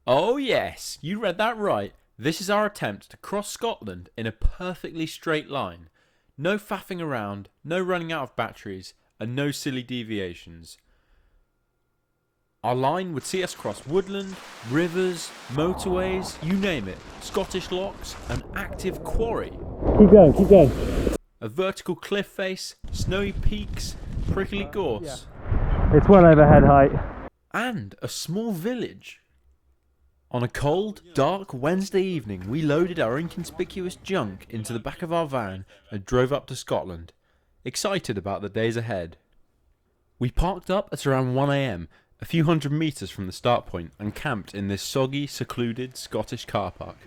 Oh yes, you read that right. This is our attempt to cross Scotland in a perfectly straight line. No faffing around, no running out of batteries, and no silly deviations. Our line would see us cross woodland, rivers, motorways, you name it, Scottish lochs, an active quarry. Keep going, keep going. A vertical cliff face, snowy peaks, prickly gorse. Yeah. It's well over head height. And a small village. On a cold, dark Wednesday evening, we loaded our inconspicuous junk into the back of our van and drove up to Scotland, excited about the days ahead. We parked up at around 1 AM, a few hundred metres from the start point, and camped in this soggy, secluded Scottish car park.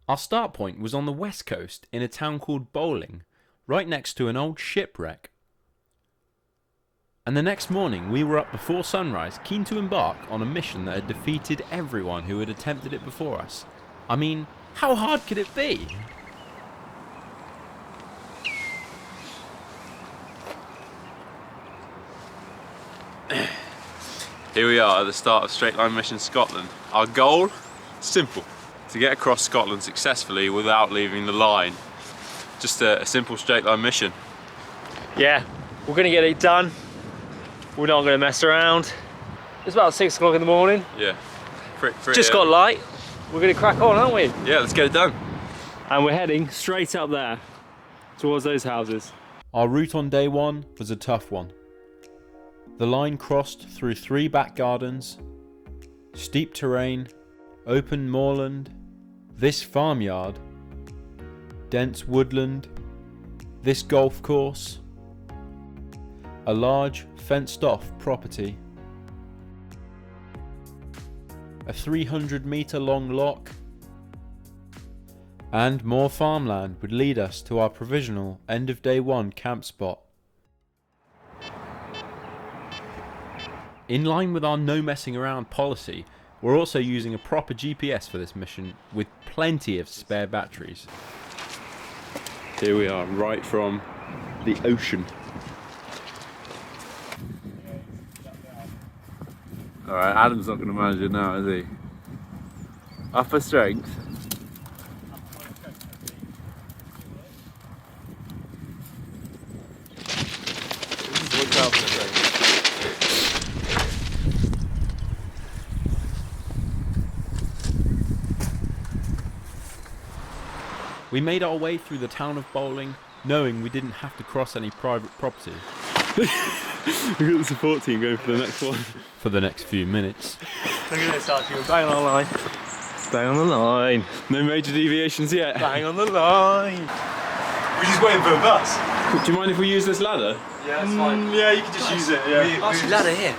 Our start point was on the west coast in a town called Bowling, right next to an old shipwreck. And the next morning we were up before sunrise, keen to embark on a mission that had defeated everyone who had attempted it before us. I mean, how hard could it be? Here we are at the start of Straight Line Mission Scotland. Our goal? Simple. To get across Scotland successfully without leaving the line. Just a simple straight line mission. Yeah, we're going to get it done. We're not going to mess around. It's about 6 o'clock in the morning. Yeah. Just got light. We're going to crack on, aren't we? Yeah, let's get it done. And we're heading straight up there, towards those houses. Our route on day one was a tough one. The line crossed through 3 back gardens, steep terrain, open moorland, this farmyard, dense woodland, this golf course, a large fenced-off property, a 300-metre long loch, and more farmland would lead us to our provisional end of day one camp spot. In line with our no messing around policy, we're also using a proper GPS for this mission with plenty of spare batteries. Here we are, right from the ocean. Alright, Adam's not going to manage it now, is he? Upper strength. We made our way through the town of Bowling, knowing we didn't have to cross any private property. We've got the support team going for the next one. For the next few minutes. Look at this, Archie, we're bang on the line. Bang on the line. No major deviations yet. Bang on the line. We're just waiting for a bus. Do you mind if we use this ladder? Yeah, that's fine. Yeah, you can just use it. Yeah. Ladder here.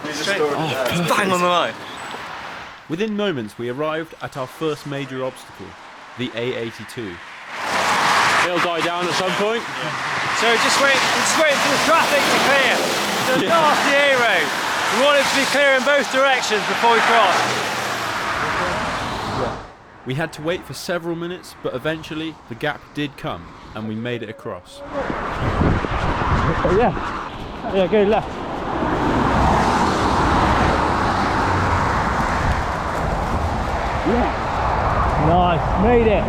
Bang on the line. Within moments we arrived at our first major obstacle, the A82. It'll die down at some point. Yeah. So we're just waiting for the traffic to clear. It's a nasty A road. We want it to be clear in both directions before we cross. We had to wait for several minutes, but eventually the gap did come and we made it across. Yeah, go left. Yeah. Nice, made it.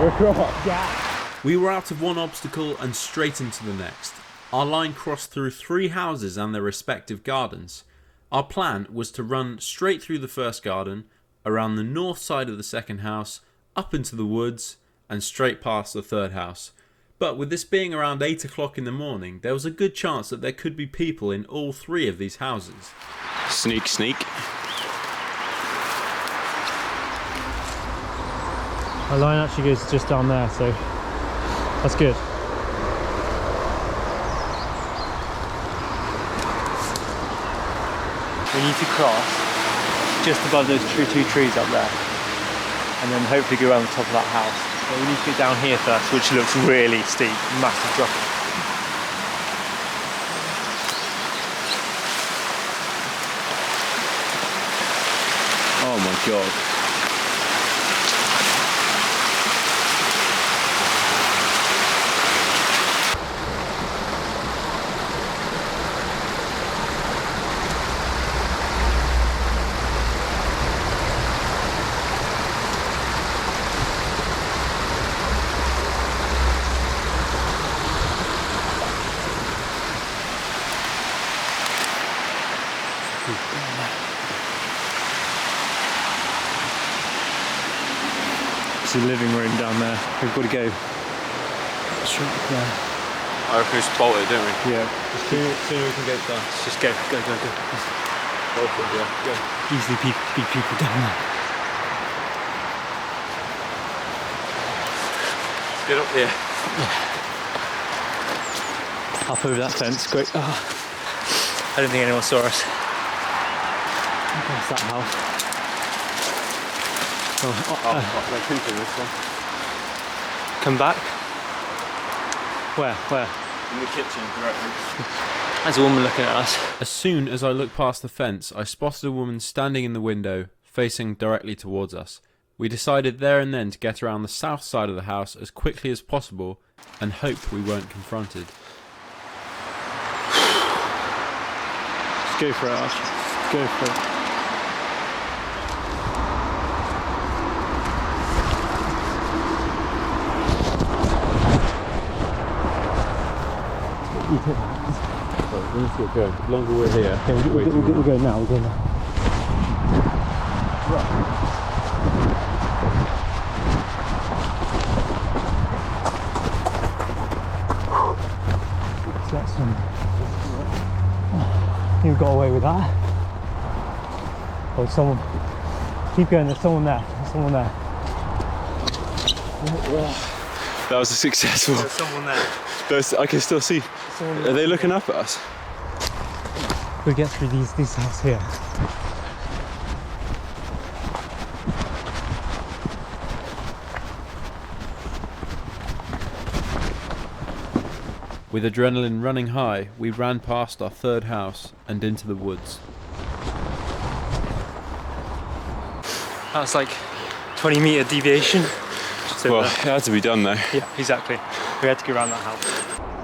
We're across. Yeah. We were out of one obstacle and straight into the next. Our line crossed through 3 houses and their respective gardens. Our plan was to run straight through the first garden, around the north side of the second house, up into the woods, and straight past the third house. But with this being around 8 o'clock in the morning, there was a good chance that there could be people in all 3 of these houses. Sneak, sneak. Our line actually goes just down there, so that's good. We need to cross just above those 2 trees up there, and then hopefully go around the top of that house. But we need to get down here first, which looks really steep, massive drop. Oh my god. the living room down there. We've got to go straight there. I reckon we should bolt it, don't we? Yeah. Sooner we can get it done. Let's just go. Bolt it, yeah. Go. Easily be people down there. Get up there. Up over that fence, quick. Oh. I don't think anyone saw us. Past that house. They're creeping this one. Come back. Where? In the kitchen, directly. There's a woman looking at us. As soon as I looked past the fence, I spotted a woman standing in the window, facing directly towards us. We decided there and then to get around the south side of the house as quickly as possible and hope we weren't confronted. Just go for it, Archie. Go for it. Let's get going. The longer we're here, We'll go now. You got away with that. Oh, someone. Keep going. There's someone there. that was a successful. There's someone there. I can still see. Are they looking up at us? We get through these houses here. With adrenaline running high, we ran past our third house and into the woods. That was like 20-metre deviation. Well, it had to be done though. Yeah, exactly. We had to go around that house.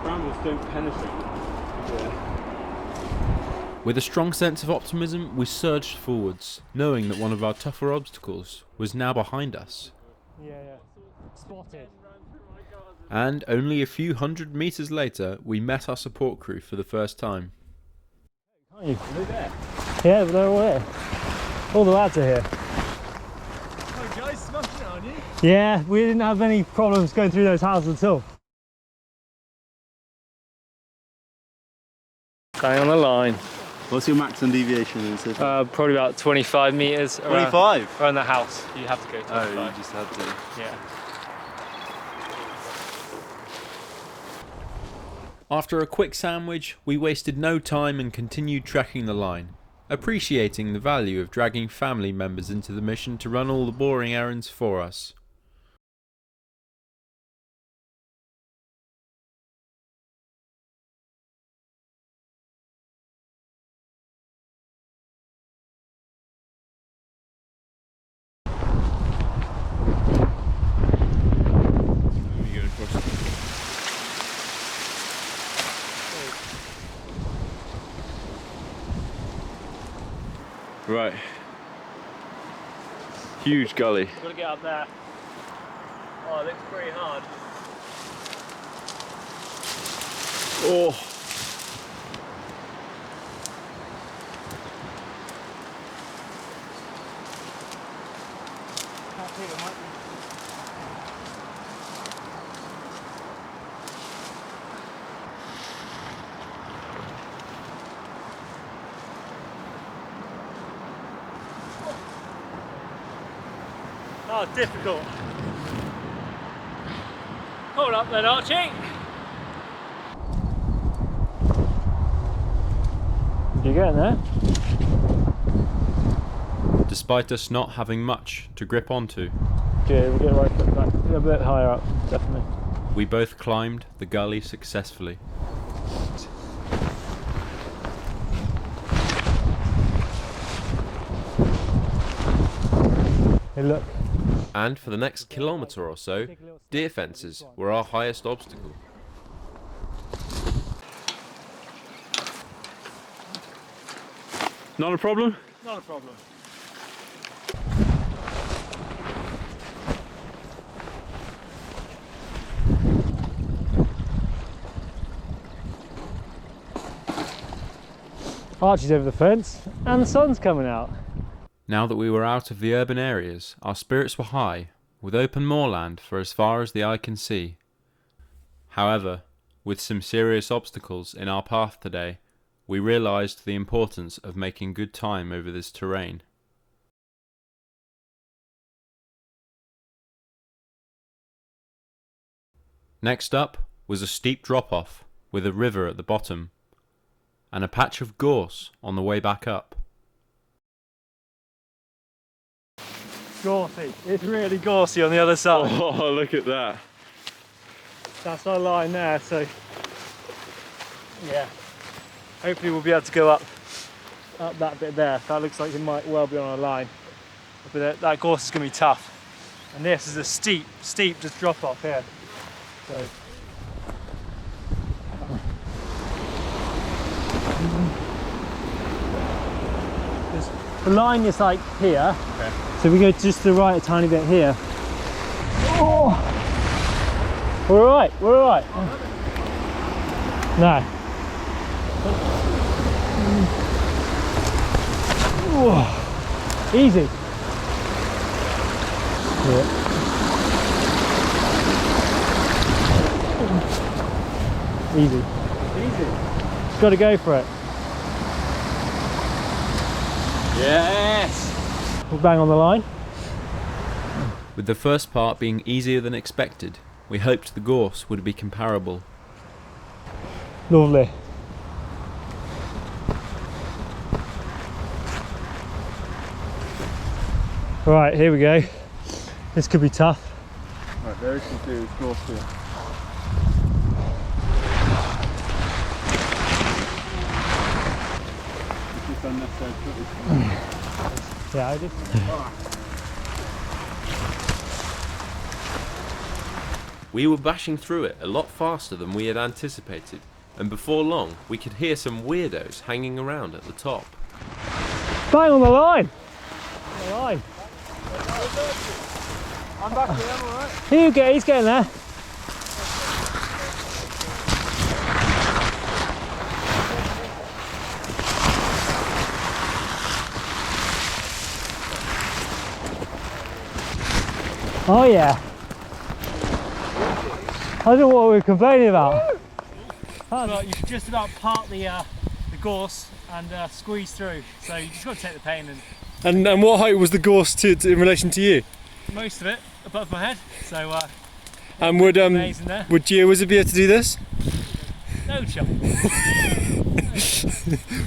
Brambles don't penetrate. With a strong sense of optimism, we surged forwards, knowing that one of our tougher obstacles was now behind us. Yeah. Spotted. And only a few hundred metres later, we met our support crew for the first time. Are they there? Yeah, they're all here. All the lads are here. Oh, guys, smashing it, aren't you? Yeah, we didn't have any problems going through those houses at all. Stay on the line. What's your maximum deviation? Probably about 25 metres. 25? Around the house. You have to go 25. Oh, you just had to. Yeah. After a quick sandwich, we wasted no time and continued trekking the line, appreciating the value of dragging family members into the mission to run all the boring errands for us. Right. Huge gully. Got to get up there. Oh, it looks pretty hard. Oh. Oh, difficult. Hold up then, Archie. You getting there? Despite us not having much to grip onto, Good, we'll get right foot back. A bit higher up, definitely. we both climbed the gully successfully. Hey, look. And for the next kilometre or so, deer fences were our highest obstacle. Not a problem? Not a problem. Archie's over the fence and the sun's coming out. Now that we were out of the urban areas, our spirits were high, with open moorland for as far as the eye can see. However, with some serious obstacles in our path today, we realised the importance of making good time over this terrain. Next up was a steep drop-off with a river at the bottom, and a patch of gorse on the way back up. Gorsey. It's really gorsey on the other side. Oh, look at that. That's our line there, so yeah. Hopefully we'll be able to go up that bit there. That looks like it might well be on our line. But that gorse is going to be tough. And this is a steep just drop off here. So the line is like here. Okay. So we go just to the right a tiny bit here. Oh! We're alright, we're alright. No. Whoa. Easy. Yeah. Easy. Easy. Just got to go for it. Yes! We'll bang on the line. With the first part being easier than expected, we hoped the gorse would be comparable. Lovely. Right, here we go. This could be tough. Right, there you can do is gorse here. It's just unnecessary footage. Yeah, I did. We were bashing through it a lot faster than we had anticipated, and before long we could hear some weirdos hanging around at the top. Bang on the line! On the line. I'm back here, I'm alright. Here you go, he's getting there. Oh yeah. I don't know what we were complaining about. Right, you should just about part the gorse and squeeze through. So you just got to take the pain And what height was the gorse in relation to you? most of it above my head. So And would amazing there. GeoWizard be able to do this? No chance.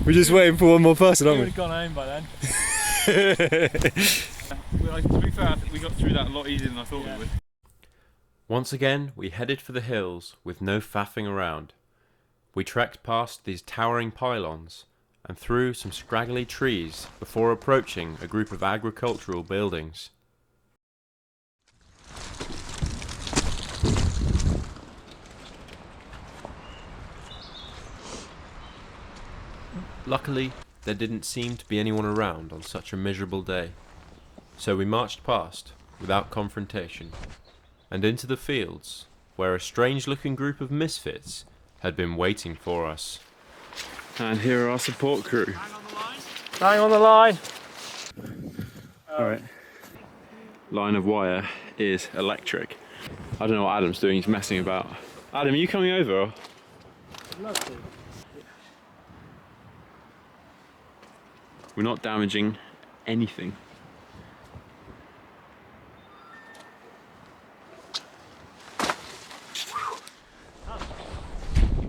We're just waiting for one more person, We aren't would we? have gone home by then. Well, to be fair, I think we got through that a lot easier than I thought we would. Once again, we headed for the hills with no faffing around. We trekked past these towering pylons and through some scraggly trees before approaching a group of agricultural buildings. Luckily, there didn't seem to be anyone around on such a miserable day, so we marched past without confrontation and into the fields where a strange-looking group of misfits had been waiting for us. And here are our support crew. Bang on the line. Alright. Line of wire is electric. I don't know what Adam's doing, he's messing about. Adam, are you coming over? Or? We're not damaging anything.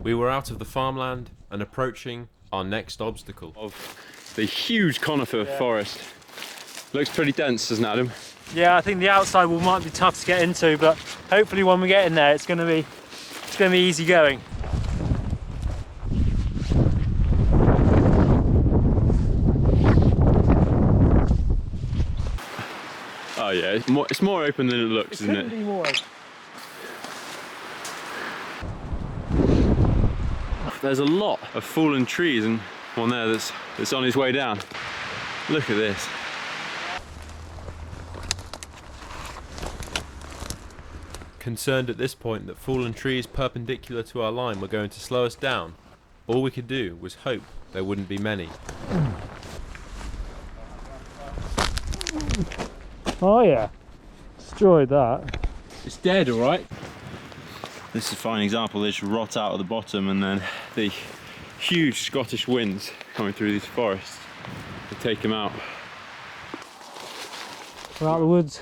We were out of the farmland and approaching our next obstacle. Of the huge conifer forest. Looks pretty dense, doesn't it, Adam? Yeah, I think the outside wall might be tough to get into, but hopefully when we get in there, it's going to be easy going. Oh yeah, it's more open than it looks, isn't it? Be more. There's a lot of fallen trees and one there that's on its way down. Look at this. Concerned at this point that fallen trees perpendicular to our line were going to slow us down, all we could do was hope there wouldn't be many. Oh yeah. Destroyed that. It's dead, all right? This is a fine example. They just rot out of the bottom, and then the huge Scottish winds coming through these forests to take them out. We're out of the woods.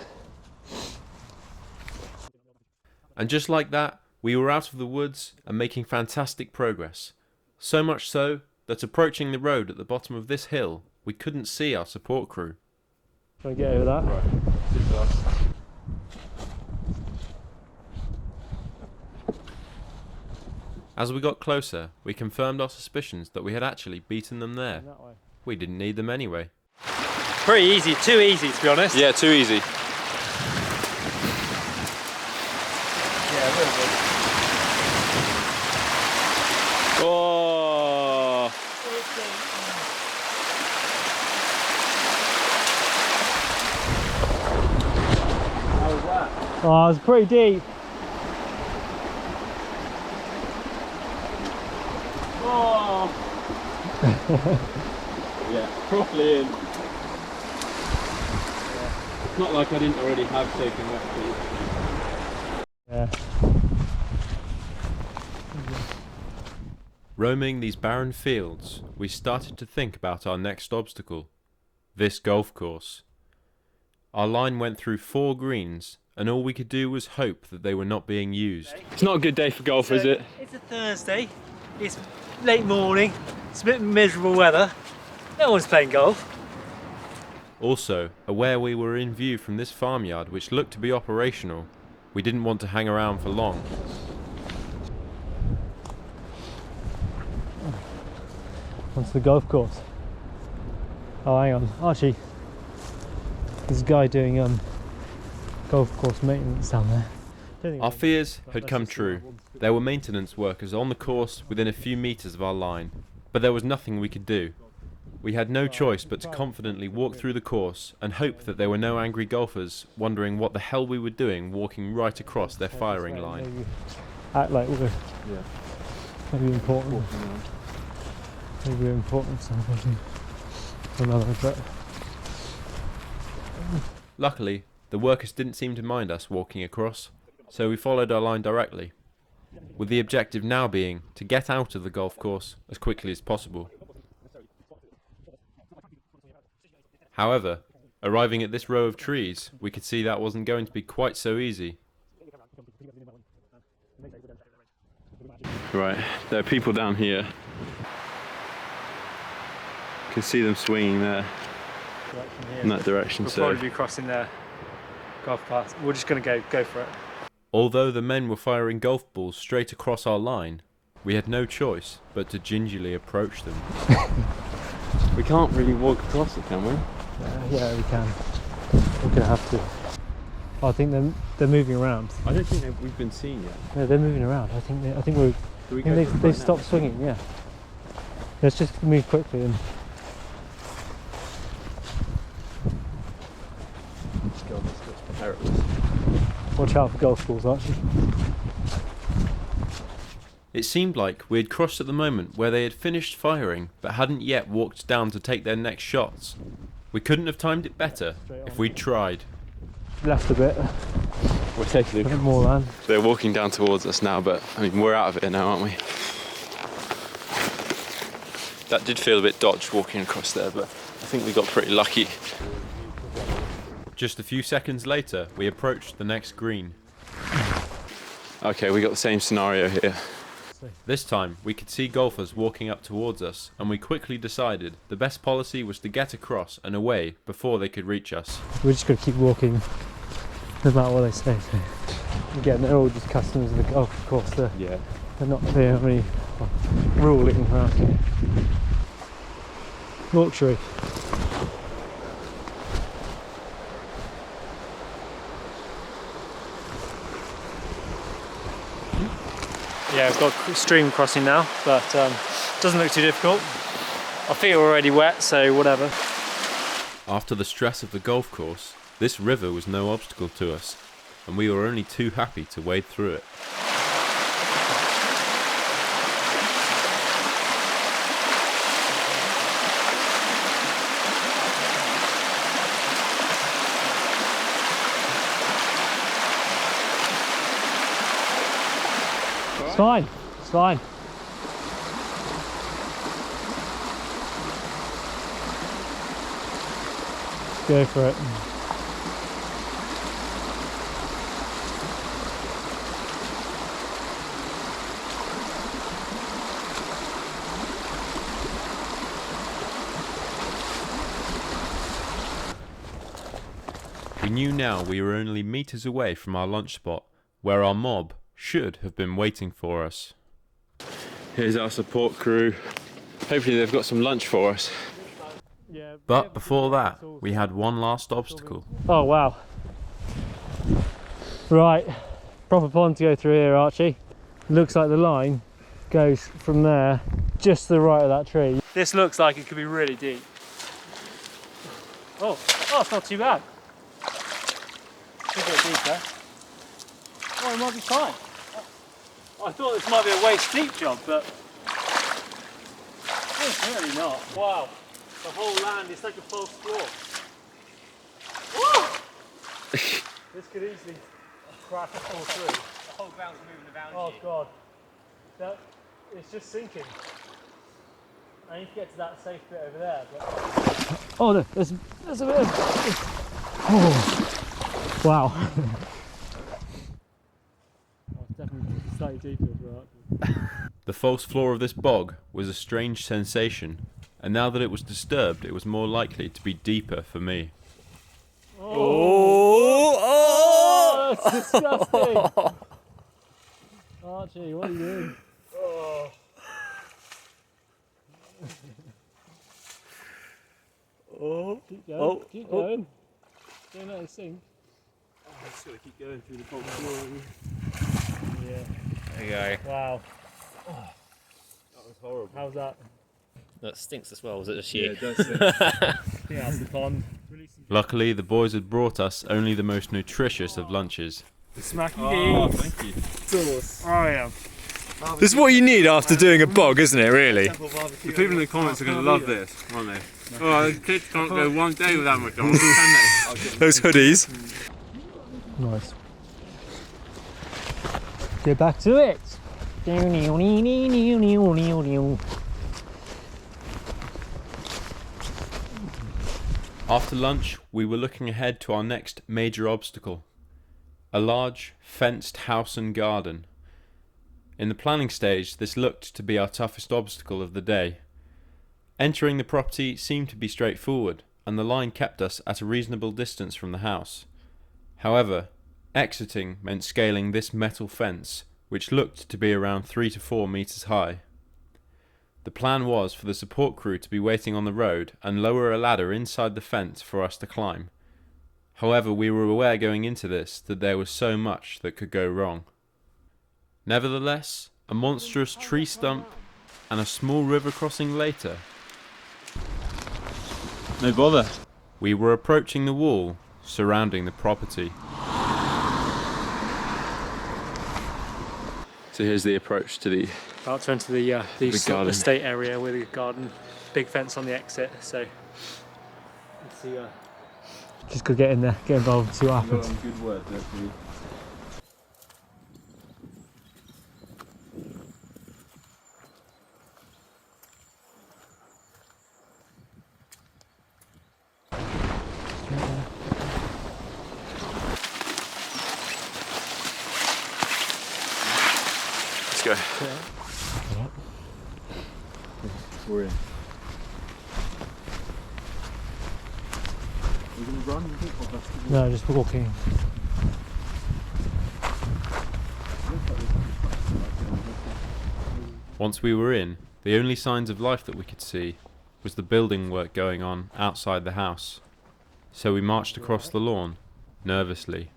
And just like that, we were out of the woods and making fantastic progress. So much so that approaching the road at the bottom of this hill, we couldn't see our support crew. Try to get over that. Right. As we got closer, we confirmed our suspicions that we had actually beaten them there. That way. We didn't need them anyway. Pretty easy, too easy to be honest. Yeah, too easy. Yeah, a little bit. Oh! How was that? Oh, it's pretty deep. Oh! Yeah, properly in. It's not like I didn't already have soaking wet feet. Yeah. Roaming these barren fields, we started to think about our next obstacle, this golf course. Our line went through 4 greens, and all we could do was hope that they were not being used. It's not a good day for golf, is it? It's a Thursday. It's late morning. It's a bit miserable weather. No one's playing golf. Also, aware we were in view from this farmyard which looked to be operational, we didn't want to hang around for long. Onto the golf course. Oh, hang on. Archie, there's a guy doing golf course maintenance down there. Our fears had come true. There were maintenance workers on the course within a few meters of our line, but there was nothing we could do. We had no choice but to confidently walk through the course and hope that there were no angry golfers wondering what the hell we were doing walking right across their firing line. Maybe act like we're maybe important. Maybe we're important to somebody. Another, but Luckily, the workers didn't seem to mind us walking across, so we followed our line directly, with the objective now being to get out of the golf course as quickly as possible. However, arriving at this row of trees, we could see that wasn't going to be quite so easy. Right, there are people down here. You can see them swinging there in that direction. we'll So probably be crossing their golf path. We're just going to go for it. Although the men were firing golf balls straight across our line, we had no choice but to gingerly approach them. we can't really walk across it, can we? Yeah, we can. We're going to have to. Oh, I think they're moving around. I don't think we've been seen yet. No, they're moving around. I think Do we they've stopped swinging. Yeah. Let's just move quickly and. Watch out for golf balls, Archie. It seemed like we had crossed at the moment where they had finished firing but hadn't yet walked down to take their next shots. We couldn't have timed it better if we'd tried. Left a bit. We're taking A bit more land. They're walking down towards us now, but I mean, we're out of it now, aren't we? That did feel a bit dodged walking across there, but I think we got pretty lucky. Just a few seconds later, we approached the next green. Okay, we got the same scenario here. This time, we could see golfers walking up towards us, and we quickly decided the best policy was to get across and away before they could reach us. We're just going to keep walking, no matter what they say. Again, they're all just customers of the golf course. They're not really ruling around here. Mortuary. Yeah, we've got a stream crossing now, but doesn't look too difficult. Our feet are already wet, so whatever. After the stress of the golf course, this river was no obstacle to us, and we were only too happy to wade through it. It's fine. It's fine. Go for it. We knew now we were only meters away from our lunch spot, where our mob should have been waiting for us. Here's our support crew. Hopefully they've got some lunch for us. But before that, we had one last obstacle. Oh wow. Right, proper pond to go through here, Archie. Looks like the line goes from there just to the right of that tree. This looks like it could be really deep. Oh, it's not too bad. Could get deeper. Oh, it might be fine. I thought this might be a waist deep job, but it's really not. Wow, the whole land is like a false floor. This could easily crack and fall through. The whole ground's moving around Oh you. god, it's just sinking. I need to get to that safe bit over there. But... Oh, there's a bit of... Oh. Wow. It's definitely slightly deeper as well. The false floor of this bog was a strange sensation, and now that it was disturbed, it was more likely to be deeper for me. Oh, that's disgusting! Archie, what are you doing? Oh. Keep going, keep going. Don't let it sink. I just gotta keep going through the false floor. Yeah. There you go. Wow. That was horrible. How's that? That stinks as well, was it just you? Yeah, it does stink. Yeah, that's the pond. Luckily, the boys had brought us only the most nutritious of lunches. Smacky Oh, thank you. sauce. Oh yeah. This is what you need after doing a bog, isn't it, really? The people in the comments are going to love this, aren't they? Oh, the kids can't go one day without McDonald's, can they? Those hoodies. Nice. Get back to it. After lunch, we were looking ahead to our next major obstacle. A large, fenced house and garden. In the planning stage, this looked to be our toughest obstacle of the day. Entering the property seemed to be straightforward, and the line kept us at a reasonable distance from the house. However, exiting meant scaling this metal fence, which looked to be around 3 to 4 meters high. The plan was for the support crew to be waiting on the road and lower a ladder inside the fence for us to climb. However, we were aware going into this that there was so much that could go wrong. Nevertheless, a monstrous tree stump and a small river crossing later, No bother. we were approaching the wall surrounding the property. So here's the approach to the... About to enter the garden. estate area with a garden, big fence on the exit. So let's see. Just go get in there, get involved, and see what happens. Good word there for you. Let's go. We're in. Are you going to run? No, just walking. Once we were in, the only signs of life that we could see was the building work going on outside the house. So we marched across the lawn, nervously.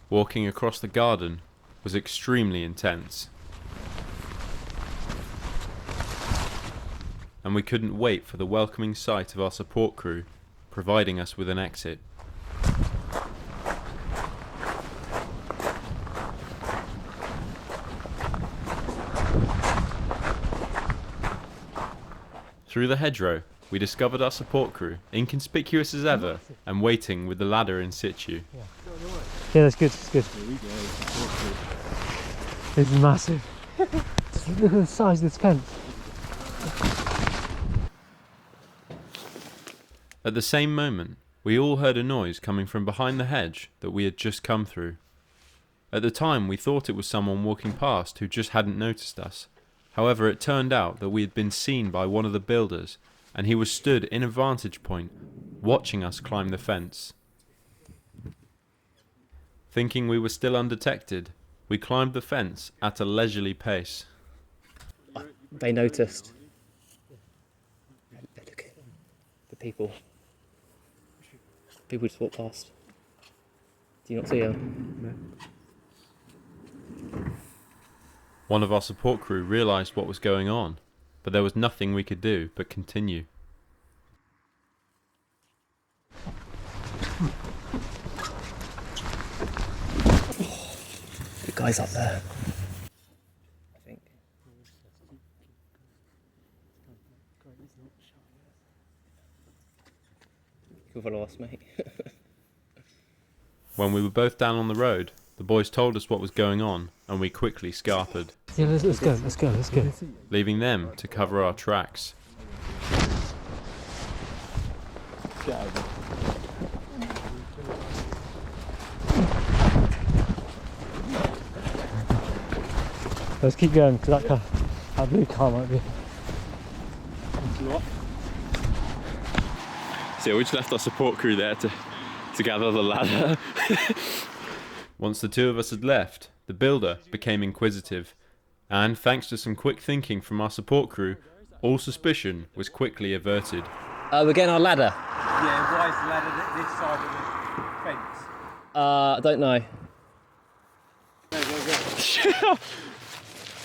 Walking across the garden was extremely intense. and we couldn't wait for the welcoming sight of our support crew, providing us with an exit. Through the hedgerow, we discovered our support crew, inconspicuous as ever, and waiting with the ladder in situ. Yeah, that's good, that's good. It's massive. Just look at the size of this fence. At the same moment, we all heard a noise coming from behind the hedge that we had just come through. At the time, we thought it was someone walking past who just hadn't noticed us. However, it turned out that we had been seen by one of the builders, and he was stood in a vantage point, watching us climb the fence. Thinking we were still undetected, we climbed the fence at a leisurely pace. They noticed. Look at the people. People just walk past. Do you not see them? One of our support crew realised what was going on, but there was nothing we could do but continue. The guy's up there. I think. You'll follow us, mate. When we were both down on the road, the boys told us what was going on, and we quickly scarpered, Yeah, let's go. leaving them to cover our tracks. Let's keep going, because that blue car might be. So we just left our support crew there to gather the ladder. Once the two of us had left, the builder became inquisitive, and thanks to some quick thinking from our support crew, all suspicion was quickly averted. We're getting our ladder. Yeah, why is the ladder this side of the fence? I don't know.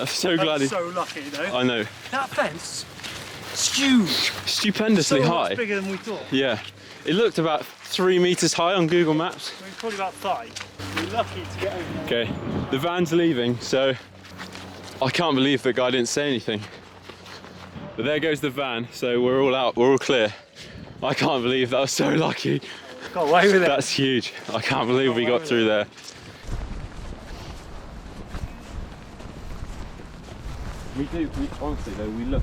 I'm so glad I'm so lucky, though. I know. That fence is huge. Stupendously So high. much bigger than we thought. Yeah. It looked about 3 meters high on Google Maps. I mean, probably about 5. We're lucky to get over there. Okay, the van's leaving, so I can't believe the guy didn't say anything. But there goes the van, so we're all out, we're all clear. I can't believe that. I was so lucky. Got away with it. That's huge. I can't believe we got through there. We honestly though, we look,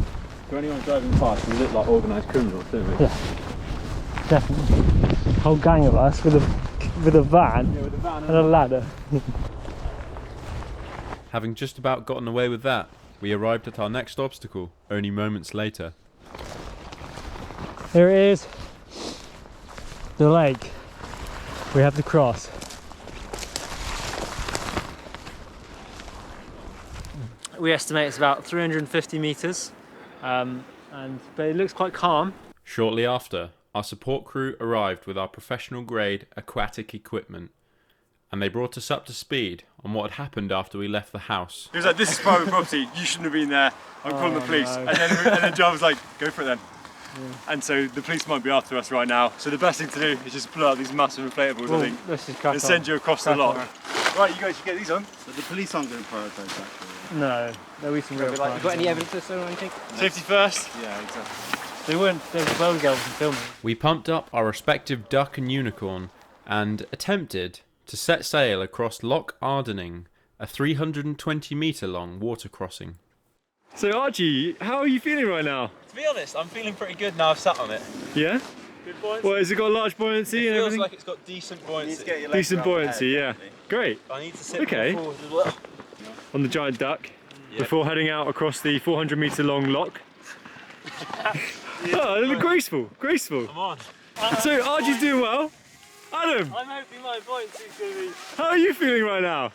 to anyone driving past, we look like organised criminals, don't we? Yeah, definitely. Whole gang of us with a van, Yeah, with a van and a ladder. Having just about gotten away with that, we arrived at our next obstacle only moments later. Here it is, the lake. We have to cross. We estimate it's about 350 metres, but it looks quite calm. Shortly after, our support crew arrived with our professional grade aquatic equipment, and they brought us up to speed on what had happened after we left the house. He was like, "This is private property. You shouldn't have been there. I'm calling the police." No. And then John was like, "Go for it then." Yeah. And so the police might be after us right now. So the best thing to do is just pull out these massive inflatables, I think, Let's just crack and on. send you across the loch. Right, you guys should get these on. So the police aren't going to prioritise that. No, there'll be some real You crimes. got any evidence or anything? Safety first. Yeah, exactly. They weren't well go from filming. We pumped up our respective duck and unicorn and attempted to set sail across Loch Ardening, a 320 metre long water crossing. So Archie, how are you feeling right now? To be honest, I'm feeling pretty good now I've sat on it. Yeah? Good buoyancy. Well, has it got large buoyancy and It feels everything? like it's got decent buoyancy. Decent buoyancy, yeah. Great. I need to sit Okay. more forward as well. On the giant duck, Yeah. before heading out across the 400 metre long loch. Oh, graceful, graceful. Come on. So Archie's doing well. Adam, I'm hoping my buoyancy's going to be... how are you feeling right now?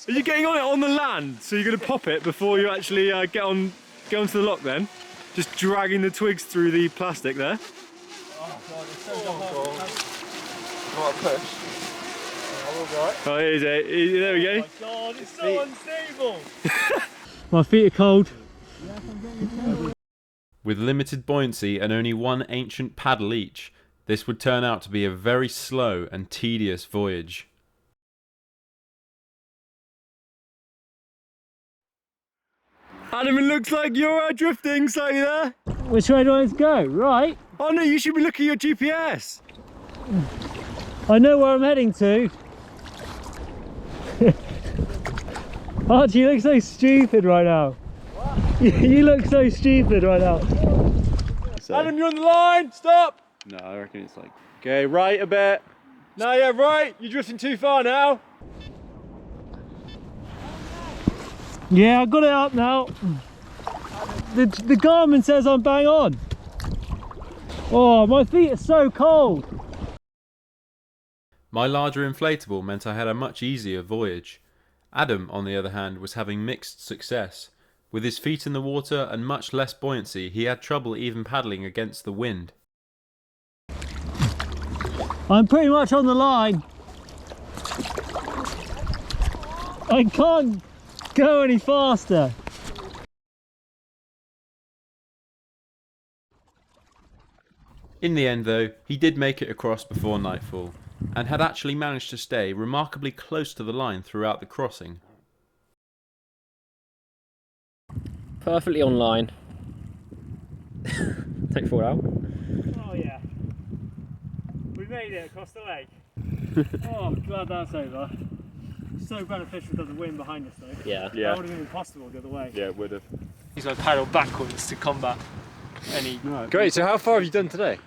Are you getting on it on the land? So you're going to pop it before you actually get onto the loch then? Just dragging the twigs through the plastic there. What a push. Oh, here's it. There we go. God, it's so unstable! My feet are cold. With limited buoyancy and only one ancient paddle each, this would turn out to be a very slow and tedious voyage. Adam, it looks like you're drifting slightly there. Which way do I need to go? Right? Oh no, you should be looking at your GPS. I know where I'm heading to. Archie, you look so stupid right now. You look so stupid right now. Adam, you're on the line. Stop. No, I reckon it's like. Okay, right a bit. No, yeah, right. You're drifting too far now. Yeah, I got it up now. The Garmin says I'm bang on. Oh, my feet are so cold. My larger inflatable meant I had a much easier voyage. Adam, on the other hand, was having mixed success. With his feet in the water and much less buoyancy, he had trouble even paddling against the wind. I'm pretty much on the line. I can't go any faster. In the end though, he did make it across before nightfall, and had actually managed to stay remarkably close to the line throughout the crossing. Perfectly online. Take 4 out. Oh yeah. We made it across the lake. Oh, glad that's over. So beneficial to the wind behind us though. Yeah. That would have been impossible the other way. Yeah, it would have. Use my paddle backwards to combat any. Great. So how far have you done today?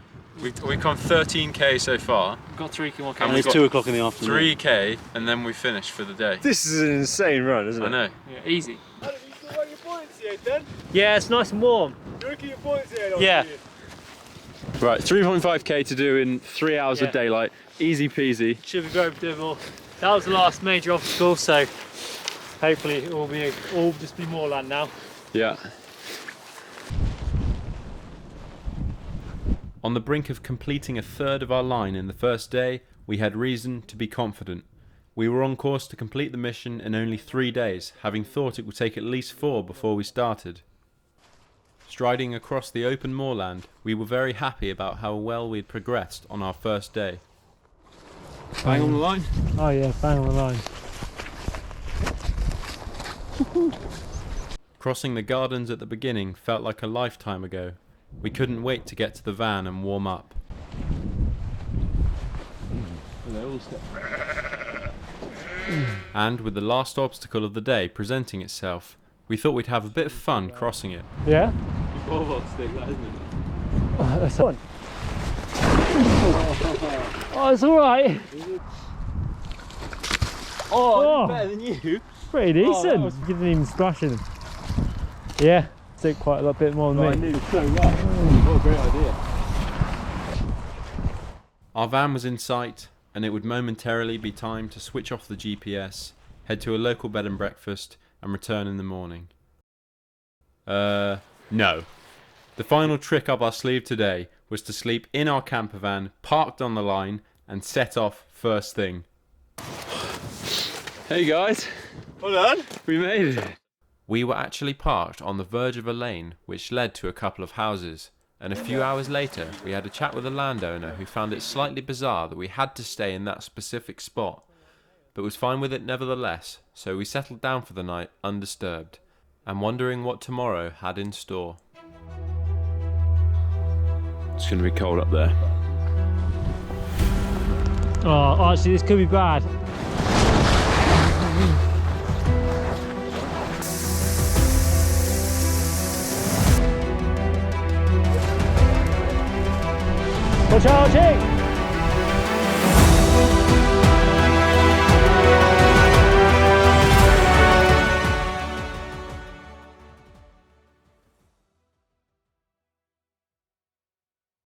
We've come 13k so far, We've got 3 more and we've It's got 2 o'clock in the afternoon. 3k, and then we finish for the day. This is an insane run, isn't it? I know. Yeah, easy. Adam, you still got your buoyancy aid then? Yeah, it's nice and warm. You want to keep your buoyancy aid on? Yeah. do you? Right, 3.5k to do in 3 hours Yeah. of daylight. Easy peasy. Should be very doable. That was the last major obstacle, so hopefully it will be all just be moorland now. Yeah. On the brink of completing a third of our line in the first day, we had reason to be confident. We were on course to complete the mission in only 3 days, having thought it would take at least 4 before we started. Striding across the open moorland, we were very happy about how well we had progressed on our first day. Bang on the line. Oh yeah, bang on the line. Crossing the gardens at the beginning felt like a lifetime ago. We couldn't wait to get to the van and warm up. And with the last obstacle of the day presenting itself, we thought we'd have a bit of fun crossing it. Yeah? Stick, that, isn't it? Oh, that's fun. Oh, it's alright. Oh, better than you. Pretty decent. that was- Didn't even splash in. Yeah, took quite a lot bit more than I me. knew so right. What a great idea. Our van was in sight, and it would momentarily be time to switch off the GPS, head to a local bed and breakfast, and return in the morning. No. The final trick up our sleeve today was to sleep in our camper van, parked on the line, and set off first thing. Hey guys, Well done. we made it. We were actually parked on the verge of a lane which led to a couple of houses, and a few hours later we had a chat with a landowner who found it slightly bizarre that we had to stay in that specific spot, but was fine with it nevertheless, so we settled down for the night undisturbed, and wondering what tomorrow had in store. It's going to be cold up there. Oh, actually, this could be bad. Watch out, Archie!